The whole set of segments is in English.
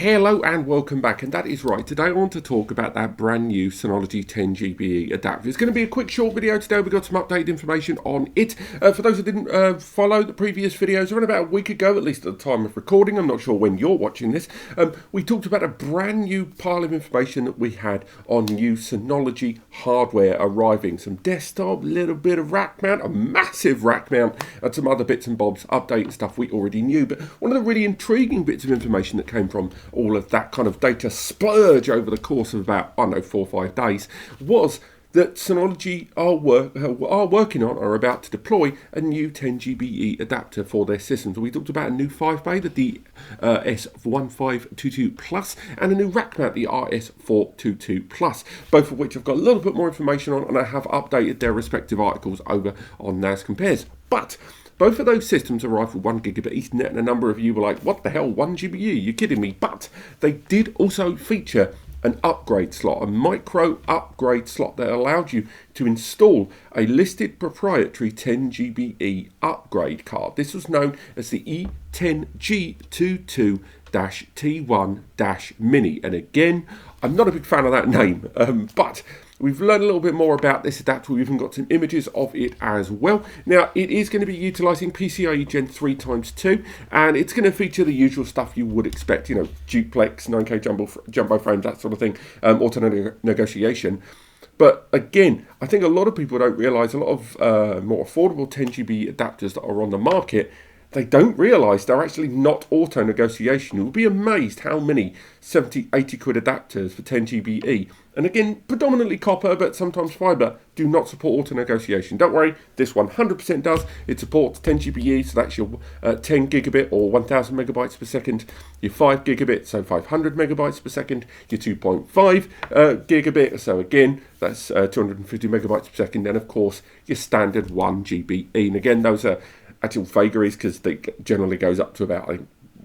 Hello and welcome back, and that is right. Today I want to talk about that brand new Synology 10GBE adapter. It's going to be a quick short video today. We've got some updated information on it. For those who didn't follow the previous videos, around about a week ago, at least at the time of recording, I'm not sure when you're watching this, we talked about a brand new pile of information that we had on new Synology hardware arriving. Some desktop, little bit of rack mount, a massive rack mount, and some other bits and bobs, updating stuff we already knew. But one of the really intriguing bits of information that came from all of that kind of data splurge over the course of about, 4 or 5 days, was that Synology are working on, or about to deploy, a new 10GBE adapter for their systems. We talked about a new 5-bay, the DS1522 Plus, and a new rack mount, the RS422 Plus, both of which I've got a little bit more information on, and I have updated their respective articles over on NAS Compares. But both of those systems arrived with 1 Gigabit Ethernet, and a number of you were like, what the hell, 1 GBE, you're kidding me. But they did also feature an upgrade slot, a micro upgrade slot that allowed you to install a listed proprietary 10GBE upgrade card. This was known as the E10G22-T1-Mini. And again, I'm not a big fan of that name, but we've learned a little bit more about this adapter. We've even got some images of it as well. Now, it is going to be utilising PCIe Gen 3x2, and it's going to feature the usual stuff you would expect, you know, duplex, 9K jumbo frames, that sort of thing, auto negotiation. But again, I think a lot of people don't realise a lot of more affordable 10GB adapters that are on the market, they don't realise they're actually not auto negotiation. You'll be amazed how many 70, 80 quid adapters for 10GBE, and again, predominantly copper, but sometimes fibre, do not support auto negotiation. Don't worry, this one 100% does. It supports 10GBE, so that's your 10 gigabit or 1000 megabytes per second, your 5 gigabit, so 500 megabytes per second, your 2.5 gigabit, so again, that's 250 megabytes per second, and of course, your standard 1 GBE. And again, those are actual vagaries, because they generally goes up to about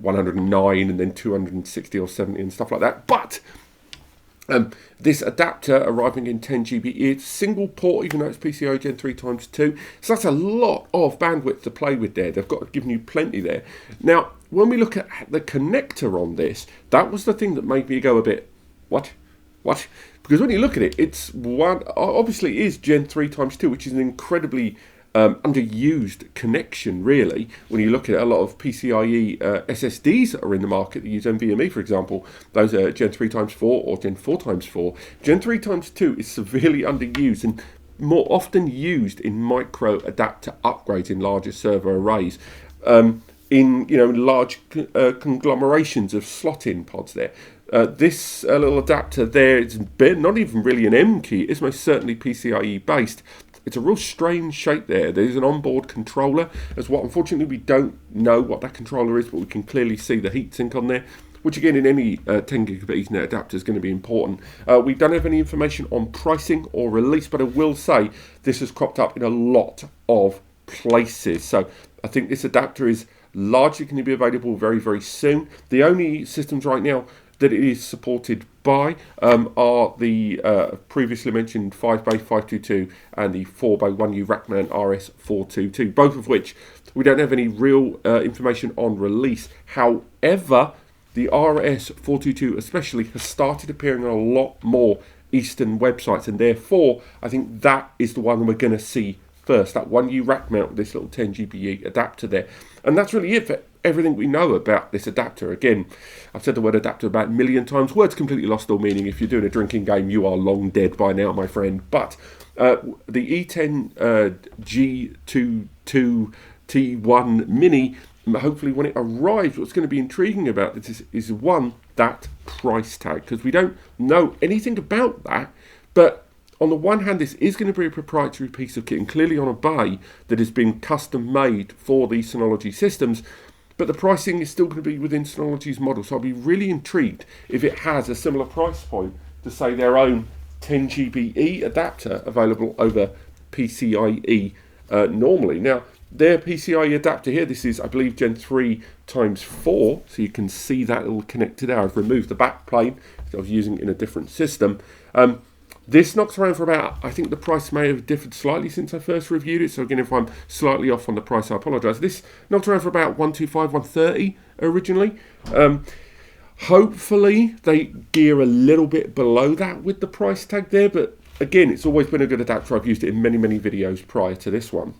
109 and then 260 or 70 and stuff like that. But this adapter arriving in 10GBE, it's single port, even though it's PCIe Gen 3x2, so that's a lot of bandwidth to play with there. They've got given you plenty there. Now, when we look at the connector on this, that was the thing that made me go a bit, what? Because when you look at it, it's one, obviously it is Gen 3x2, which is an incredibly underused connection, really. When you look at a lot of PCIe SSDs that are in the market that use NVMe, for example, those are Gen 3x4 or Gen 4x4. Gen 3x2 is severely underused and more often used in micro adapter upgrades in larger server arrays, in large conglomerations of slot-in pods there. This little adapter there, it's not even really an M key, it's most certainly PCIe based. It's a real strange shape there. There's an onboard controller as well. Unfortunately, we don't know what that controller is, but we can clearly see the heatsink on there, which again in any 10 gigabit Ethernet adapter is going to be important. We don't have any information on pricing or release, but I will say this has cropped up in a lot of places. So I think this adapter is largely going to be available very, very soon. The only systems right now that it is supported by are the previously mentioned 5-bay 522 and the 4-bay 1U rack mount RS422, both of which we don't have any real information on release. However, the RS422 especially has started appearing on a lot more Eastern websites, and therefore I think that is the one we're going to see first, that 1U rack mount with this little 10GBE adapter there. And that's really it for everything we know about this adapter. Again, I've said the word adapter about a million times. Words completely lost all meaning. If you're doing a drinking game, you are long dead by now, my friend. But the E10G22-T1-Mini, hopefully when it arrives, what's going to be intriguing about this is one, that price tag, because we don't know anything about that. But on the one hand, this is going to be a proprietary piece of kit, and clearly on a bay that has been custom made for these Synology systems, but the pricing is still going to be within Synology's model. So I'll be really intrigued if it has a similar price point to, say, their own 10GBE adapter available over PCIe normally. Now, their PCIe adapter here, this is, I believe, Gen 3x4, so you can see that little connector there. I've removed the back plane, I was using it in a different system. This knocks around for about, I think the price may have differed slightly since I first reviewed it, so again, if I'm slightly off on the price, I apologise. This knocked around for about 125, 130 originally. Hopefully they gear a little bit below that with the price tag there, but again, it's always been a good adapter. I've used it in many, many videos prior to this one.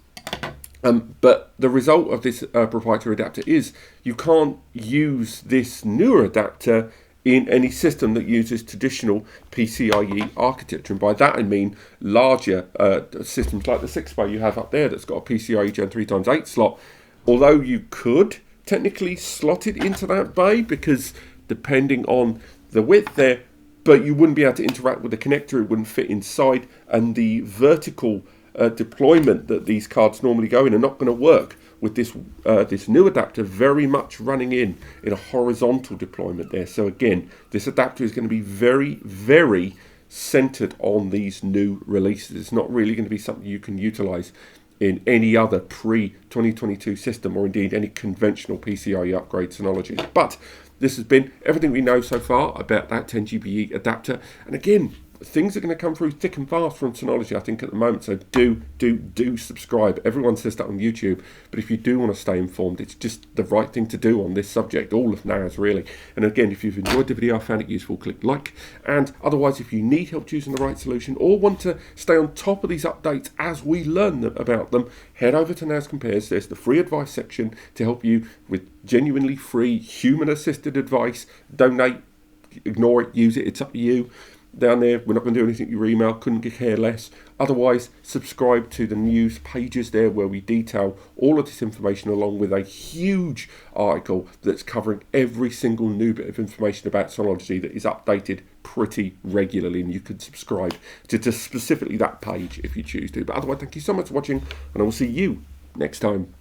But the result of this proprietary adapter is you can't use this newer adapter in any system that uses traditional PCIe architecture. And by that I mean larger systems like the 6-bay you have up there that's got a PCIe Gen 3x8 slot. Although you could technically slot it into that bay, because depending on the width there, but you wouldn't be able to interact with the connector, it wouldn't fit inside, and the vertical deployment that these cards normally go in are not going to work with this this new adapter very much running in a horizontal deployment there. So again, this adapter is going to be very, very centered on these new releases. It's not really going to be something you can utilize in any other pre-2022 system, or indeed any conventional PCIe upgrade Synology. But this has been everything we know so far about that 10GBE adapter. And again, things are going to come through thick and fast from Synology, I think, at the moment. So do subscribe. Everyone says that on YouTube, but if you do want to stay informed, it's just the right thing to do on this subject, all of NAS really. And again, if you've enjoyed the video, I found it useful, click like. And otherwise, if you need help choosing the right solution or want to stay on top of these updates as we learn about them, head over to NAS Compares. There's the free advice section to help you with genuinely free human-assisted advice. Donate, ignore it, use it, it's up to you. Down there, we're not going to do anything your email, couldn't care less. Otherwise, subscribe to the news pages there where we detail all of this information, along with a huge article that's covering every single new bit of information about Synology that is updated pretty regularly, and you can subscribe to just specifically that page if you choose to. But otherwise, thank you so much for watching, and I will see you next time.